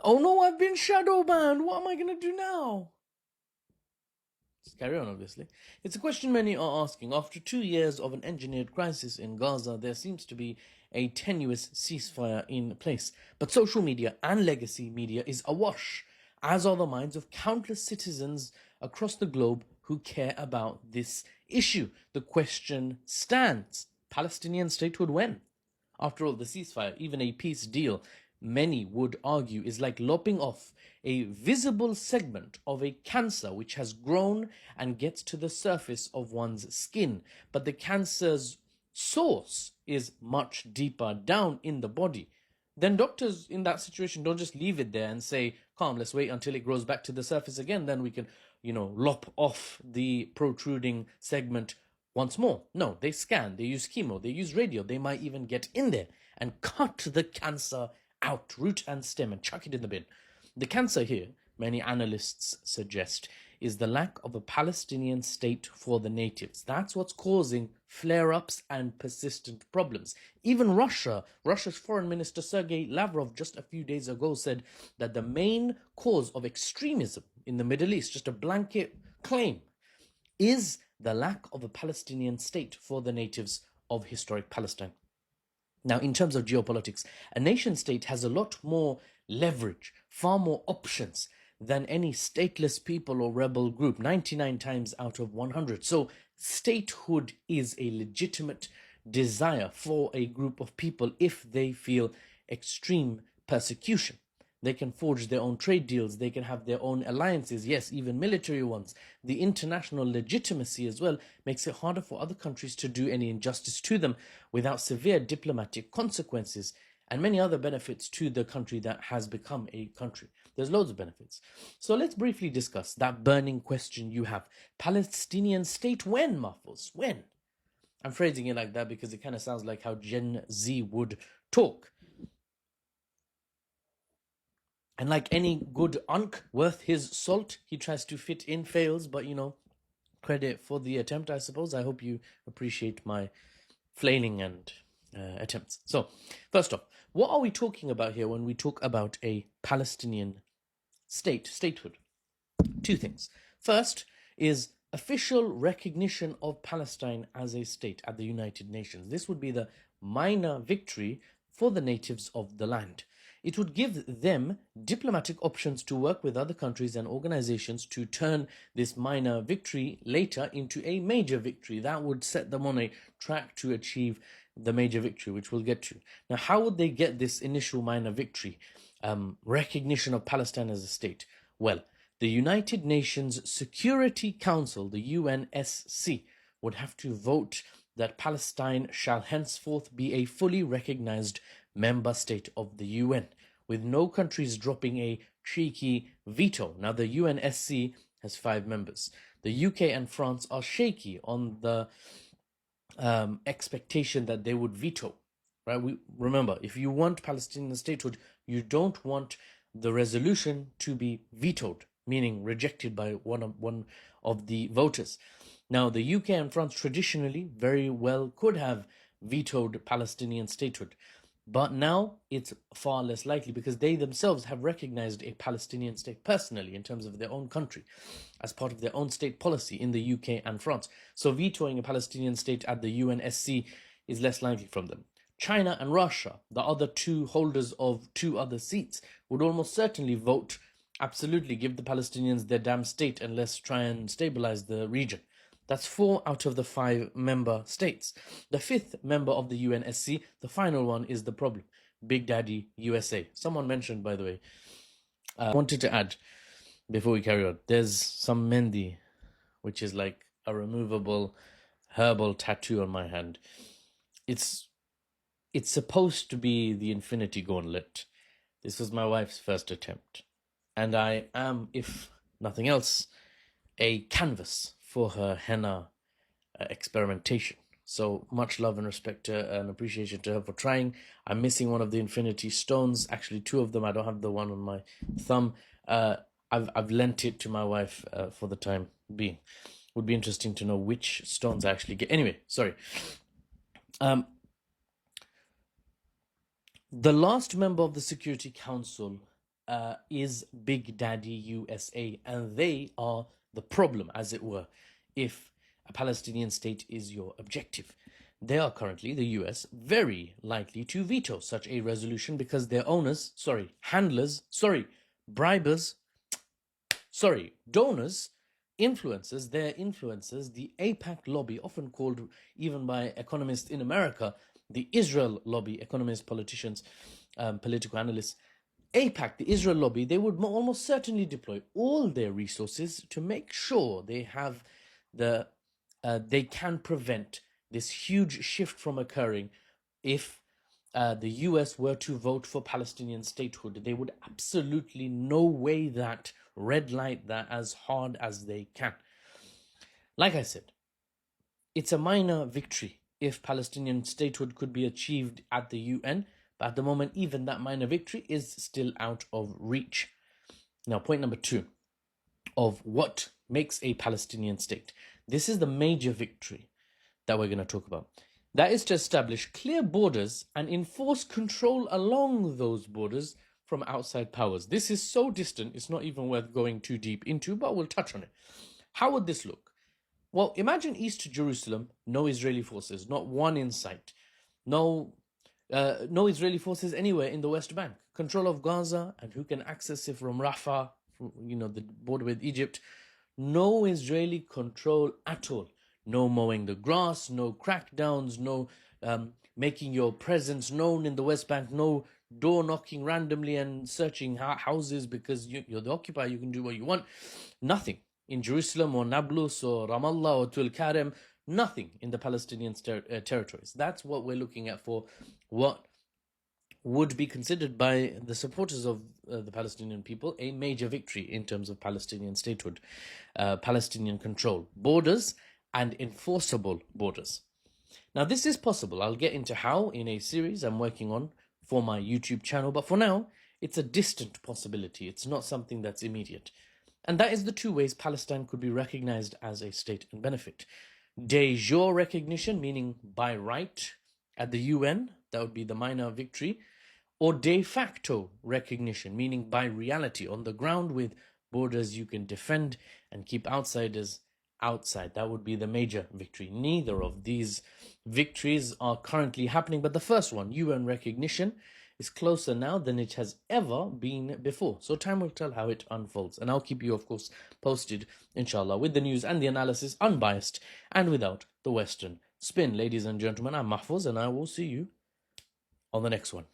Oh no, I've been shadow banned. What am I going to do now? Let's carry on, obviously. It's a question many are asking. After 2 years of an engineered crisis in Gaza, there seems to be a tenuous ceasefire in place. But social media and legacy media is awash, as are the minds of countless citizens across the globe who care about this issue. The question stands: Palestinian statehood when? After all, the ceasefire, even a peace deal, many would argue is like lopping off a visible segment of a cancer which has grown and gets to the surface of one's skin. But the cancer's source is much deeper down in the body. Then doctors in that situation don't just leave it there and say, calm, let's wait until it grows back to the surface again, then we can, lop off the protruding segment once more. No, they scan, they use chemo, they use radio, they might even get in there and cut the cancer out, root and stem, and chuck it in the bin. The cancer here, many analysts suggest, is the lack of a Palestinian state for the natives. That's what's causing flare-ups and persistent problems. Even Russia's foreign minister Sergei Lavrov just a few days ago said that the main cause of extremism in the Middle East, just a blanket claim, is the lack of a Palestinian state for the natives of historic Palestine. Now, in terms of geopolitics, a nation state has a lot more leverage, far more options than any stateless people or rebel group, 99 times out of 100. So, statehood is a legitimate desire for a group of people if they feel extreme persecution. They can forge their own trade deals. They can have their own alliances. Yes, even military ones. The international legitimacy as well makes it harder for other countries to do any injustice to them without severe diplomatic consequences and many other benefits to the country that has become a country. There's loads of benefits. So let's briefly discuss that burning question you have. Palestinian state when, Mahfouz? When? I'm phrasing it like that because it kind of sounds like how Gen Z would talk. And like any good unk worth his salt, he tries to fit in, fails, but credit for the attempt, I suppose. I hope you appreciate my flailing and attempts. So, first off, what are we talking about here when we talk about a Palestinian statehood? Two things. First is official recognition of Palestine as a state at the United Nations. This would be the minor victory for the natives of the land. It would give them diplomatic options to work with other countries and organizations to turn this minor victory later into a major victory. That would set them on a track to achieve the major victory, which we'll get to. Now, how would they get this initial minor victory? Recognition of Palestine as a state. Well, the United Nations Security Council, the UNSC, would have to vote that Palestine shall henceforth be a fully recognized member state of the UN, with no countries dropping a cheeky veto. Now, the UNSC has 5 members. The UK and France are shaky on the expectation that they would veto. Right? Remember, if you want Palestinian statehood, you don't want the resolution to be vetoed, meaning rejected by one of the voters. Now, the UK and France traditionally very well could have vetoed Palestinian statehood. But now it's far less likely because they themselves have recognized a Palestinian state personally in terms of their own country as part of their own state policy in the UK and France. So vetoing a Palestinian state at the UNSC is less likely from them. China and Russia, the other two holders of 2 other seats, would almost certainly vote absolutely give the Palestinians their damn state and let's try and stabilize the region. That's 4 out of the 5 member states. The 5th member of the UNSC, the final one, is the problem. Big Daddy USA. Someone mentioned, by the way, I wanted to add, before we carry on, there's some Mendi, which is like a removable herbal tattoo on my hand. It's supposed to be the Infinity Gauntlet. This was my wife's first attempt. And I am, if nothing else, a canvas for her henna experimentation. So much love and respect and appreciation to her for trying. I'm missing one of the infinity stones, actually 2 of them. I don't have the one on my thumb. I've lent it to my wife for the time being. Would be interesting to know which stones I actually get. Anyway, sorry. The last member of the Security Council is Big Daddy USA, and they are the problem, as it were, if a Palestinian state is your objective. They are currently, the US, very likely to veto such a resolution because their handlers, bribers, donors, their influencers, the AIPAC lobby, often called even by economists in America, the Israel lobby, economists, politicians, political analysts, AIPAC, the Israel lobby, they would almost certainly deploy all their resources to make sure they have they can prevent this huge shift from occurring if the US were to vote for Palestinian statehood. They would absolutely no way that red light that as hard as they can. Like I said, it's a minor victory if Palestinian statehood could be achieved at the UN, but at the moment, even that minor victory is still out of reach. Now, point number 2 of what makes a Palestinian state. This is the major victory that we're going to talk about. That is to establish clear borders and enforce control along those borders from outside powers. This is so distant, it's not even worth going too deep into, but we'll touch on it. How would this look? Well, imagine East Jerusalem, no Israeli forces, not one in sight. No Israeli forces anywhere in the West Bank. Control of Gaza and who can access it from Rafah, the border with Egypt. No Israeli control at all. No mowing the grass, no crackdowns, no making your presence known in the West Bank, no door knocking randomly and searching houses because you're the occupier, you can do what you want. Nothing in Jerusalem or Nablus or Ramallah or Tul Karem, nothing in the Palestinian territories. That's what we're looking at for what would be considered by the supporters of the Palestinian people a major victory in terms of Palestinian statehood, Palestinian control, borders and enforceable borders. Now, this is possible. I'll get into how in a series I'm working on for my YouTube channel, but for now, it's a distant possibility. It's not something that's immediate. And that is the 2 ways Palestine could be recognized as a state and benefit. De jure recognition, meaning by right at the UN, that would be the minor victory, or de facto recognition, meaning by reality, on the ground with borders you can defend and keep outsiders outside. That would be the major victory. Neither of these victories are currently happening, but the first one, UN recognition, is closer now than it has ever been before. So time will tell how it unfolds. And I'll keep you, of course, posted, inshallah, with the news and the analysis, unbiased and without the Western spin. Ladies and gentlemen, I'm Mahfouz, and I will see you on the next one.